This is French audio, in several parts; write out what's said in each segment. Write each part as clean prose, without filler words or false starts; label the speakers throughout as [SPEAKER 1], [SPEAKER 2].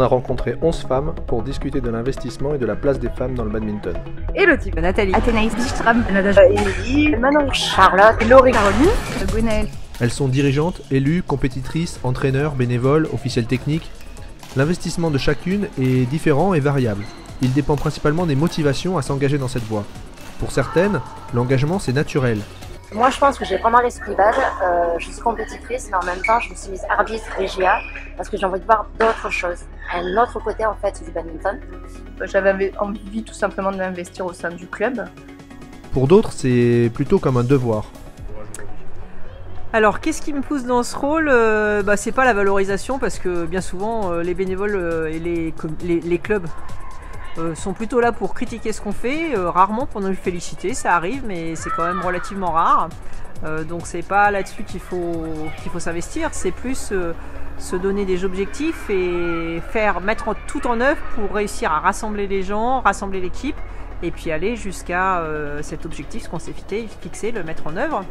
[SPEAKER 1] a rencontré 11 femmes pour discuter de l'investissement et de la place des femmes dans le badminton.
[SPEAKER 2] Élodie,
[SPEAKER 3] Nathalie,
[SPEAKER 2] Athénaïs, Bistram,
[SPEAKER 3] Émilie,
[SPEAKER 2] Manon, Charlotte, Laurie, Caroline,
[SPEAKER 3] Gwenaëlle.
[SPEAKER 1] Elles sont dirigeantes, élues, compétitrices, entraîneurs, bénévoles, officiels techniques. L'investissement de chacune est différent et variable. Il dépend principalement des motivations à s'engager dans cette voie. Pour certaines, l'engagement c'est naturel.
[SPEAKER 4] Moi, je pense que j'ai vraiment l'esprit bad. Je suis compétitrice, mais en même temps, je me suis mise arbitre régia parce que j'ai envie de voir d'autres choses. Un autre côté, en fait, du badminton.
[SPEAKER 3] J'avais envie tout simplement de m'investir au sein du club.
[SPEAKER 1] Pour d'autres, c'est plutôt comme un devoir.
[SPEAKER 5] Alors, qu'est-ce qui me pousse dans ce rôle? C'est pas la valorisation, parce que bien souvent, les bénévoles et les clubs sont plutôt là pour critiquer ce qu'on fait, rarement pour nous féliciter, ça arrive, mais c'est quand même relativement rare. Donc c'est pas là-dessus qu'il faut s'investir, c'est plus se donner des objectifs et mettre tout en œuvre pour réussir à rassembler les gens, rassembler l'équipe, et puis aller jusqu'à cet objectif, ce qu'on s'est fixé, le mettre en œuvre,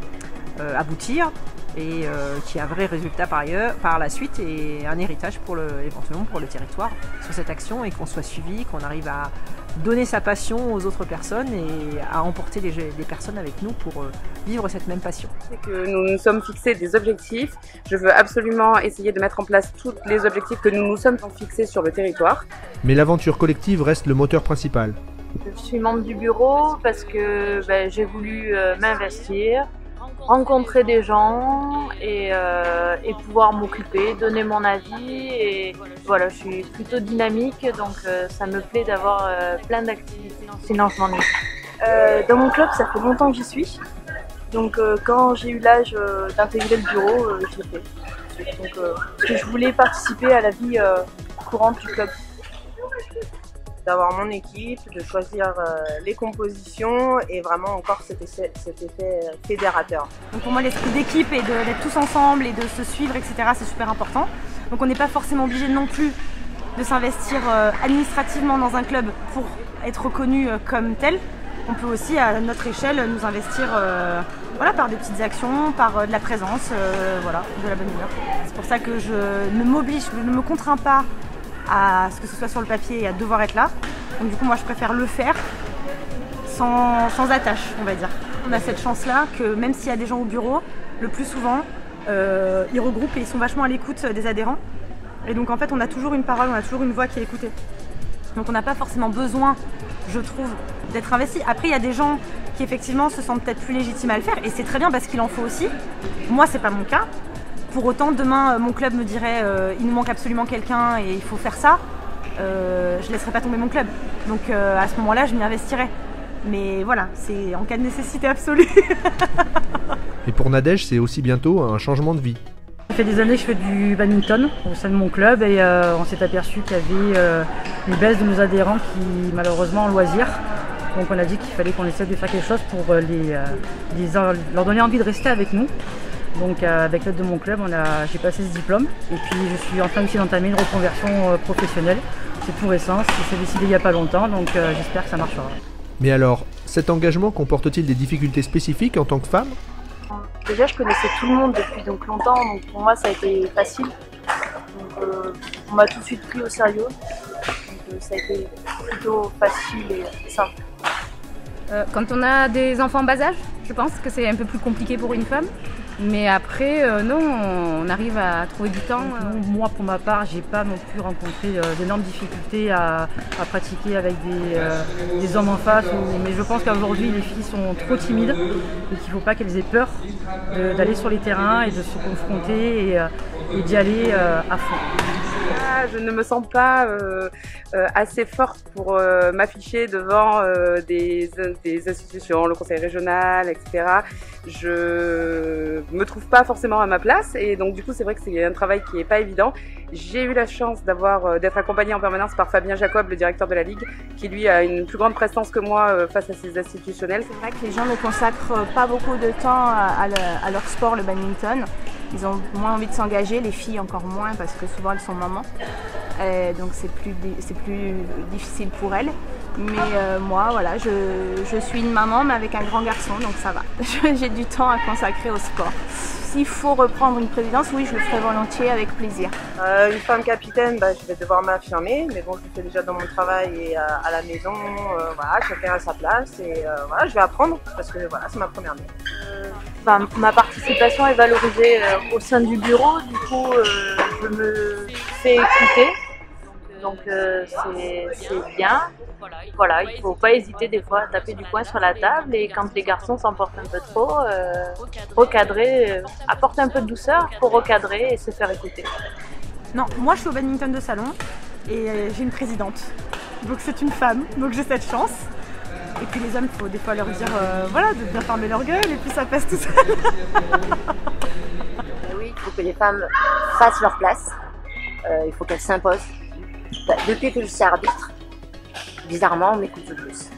[SPEAKER 5] aboutir, et qui a un vrai résultat par la suite et un héritage éventuellement pour le territoire sur cette action, et qu'on soit suivi, qu'on arrive à donner sa passion aux autres personnes et à emporter des personnes avec nous pour vivre cette même passion.
[SPEAKER 2] C'est que nous nous sommes fixés des objectifs. Je veux absolument essayer de mettre en place tous les objectifs que nous nous sommes fixés sur le territoire.
[SPEAKER 1] Mais l'aventure collective reste le moteur principal.
[SPEAKER 6] Je suis membre du bureau parce que j'ai voulu m'investir, rencontrer des gens et pouvoir m'occuper, donner mon avis, et voilà, je suis plutôt dynamique, donc ça me plaît d'avoir plein d'activités, sinon je m'ennuie. Dans mon club, ça fait longtemps que j'y suis, donc quand j'ai eu l'âge d'intégrer le bureau, je l'ai fait. Donc, parce que je voulais participer à la vie courante du club.
[SPEAKER 2] D'avoir mon équipe, de choisir les compositions et vraiment encore cet effet fédérateur.
[SPEAKER 7] Donc pour moi, l'esprit d'équipe et d'être tous ensemble et de se suivre, etc., c'est super important. Donc on n'est pas forcément obligé non plus de s'investir administrativement dans un club pour être reconnu comme tel. On peut aussi, à notre échelle, nous investir par des petites actions, par de la présence, de la bonne humeur. C'est pour ça que je ne me contrains pas à ce que ce soit sur le papier et à devoir être là. Donc du coup, moi, je préfère le faire sans attache, on va dire. On a cette chance-là que même s'il y a des gens au bureau, le plus souvent, ils regroupent et ils sont vachement à l'écoute des adhérents. Et donc en fait, on a toujours une parole, on a toujours une voix qui est écoutée. Donc on n'a pas forcément besoin, je trouve, d'être investi. Après, il y a des gens qui effectivement se sentent peut-être plus légitimes à le faire, et c'est très bien parce qu'il en faut aussi. Moi, c'est pas mon cas. Pour autant, demain, mon club me dirait il nous manque absolument quelqu'un et il faut faire ça, je ne laisserai pas tomber mon club. Donc à ce moment-là, je m'y investirai. Mais voilà, c'est en cas de nécessité absolue.
[SPEAKER 1] Et pour Nadège, c'est aussi bientôt un changement de vie.
[SPEAKER 8] Ça fait des années que je fais du badminton au sein de mon club, et on s'est aperçu qu'il y avait une baisse de nos adhérents qui malheureusement en loisir. Donc on a dit qu'il fallait qu'on essaie de faire quelque chose pour leur donner envie de rester avec nous. Donc avec l'aide de mon club, j'ai passé ce diplôme, et puis je suis en train d'entamer une reconversion professionnelle. C'est tout récent, c'est décidé il n'y a pas longtemps, donc j'espère que ça marchera.
[SPEAKER 1] Mais alors, cet engagement comporte-t-il des difficultés spécifiques en tant que femme?
[SPEAKER 6] Déjà, je connaissais tout le monde depuis donc longtemps, donc pour moi ça a été facile. Donc, on m'a tout de suite pris au sérieux, donc ça a été plutôt facile et simple.
[SPEAKER 3] Quand on a des enfants en bas âge, je pense que c'est un peu plus compliqué pour une femme. Mais après, non, on arrive à trouver du temps.
[SPEAKER 8] Moi, pour ma part, j'ai pas non plus rencontré d'énormes difficultés à pratiquer avec des hommes en face. Mais je pense qu'aujourd'hui, les filles sont trop timides et qu'il ne faut pas qu'elles aient peur d'aller sur les terrains et de se confronter et d'y aller à fond.
[SPEAKER 2] Je ne me sens pas assez forte pour m'afficher devant des institutions, le conseil régional, etc. Je me trouve pas forcément à ma place, et donc du coup c'est vrai que c'est un travail qui est pas évident. J'ai eu la chance d'être accompagnée en permanence par Fabien Jacob, le directeur de la Ligue, qui lui a une plus grande prestance que moi face à ces institutionnels.
[SPEAKER 7] C'est vrai que les gens ne consacrent pas beaucoup de temps à leur sport, le badminton. Ils ont moins envie de s'engager, les filles encore moins parce que souvent elles sont mamans. Donc c'est plus difficile pour elles. Mais moi, voilà, je suis une maman mais avec un grand garçon, donc ça va. J'ai du temps à consacrer au sport. S'il faut reprendre une présidence, oui, je le ferai volontiers, avec plaisir.
[SPEAKER 9] Une femme capitaine, je vais devoir m'affirmer, mais bon, je le fais déjà dans mon travail et à la maison. Voilà, chacun a sa place et voilà, je vais apprendre parce que voilà, c'est ma première année.
[SPEAKER 6] Ma participation est valorisée au sein du bureau, du coup, je me fais écouter, donc c'est bien. Voilà, il ne faut pas hésiter des fois à taper du poing sur la table et quand les garçons s'emportent un peu trop, recadrer, apporter un peu de douceur pour recadrer et se faire écouter.
[SPEAKER 7] Non, moi je suis au badminton de salon et j'ai une présidente. Donc c'est une femme, donc j'ai cette chance. Et puis les hommes, il faut des fois leur dire voilà, de bien fermer leur gueule et puis ça passe tout seul.
[SPEAKER 4] Oui, il faut que les femmes fassent leur place. Il faut qu'elles s'imposent. Depuis que je suis arbitre, bizarrement on m'écoute plus.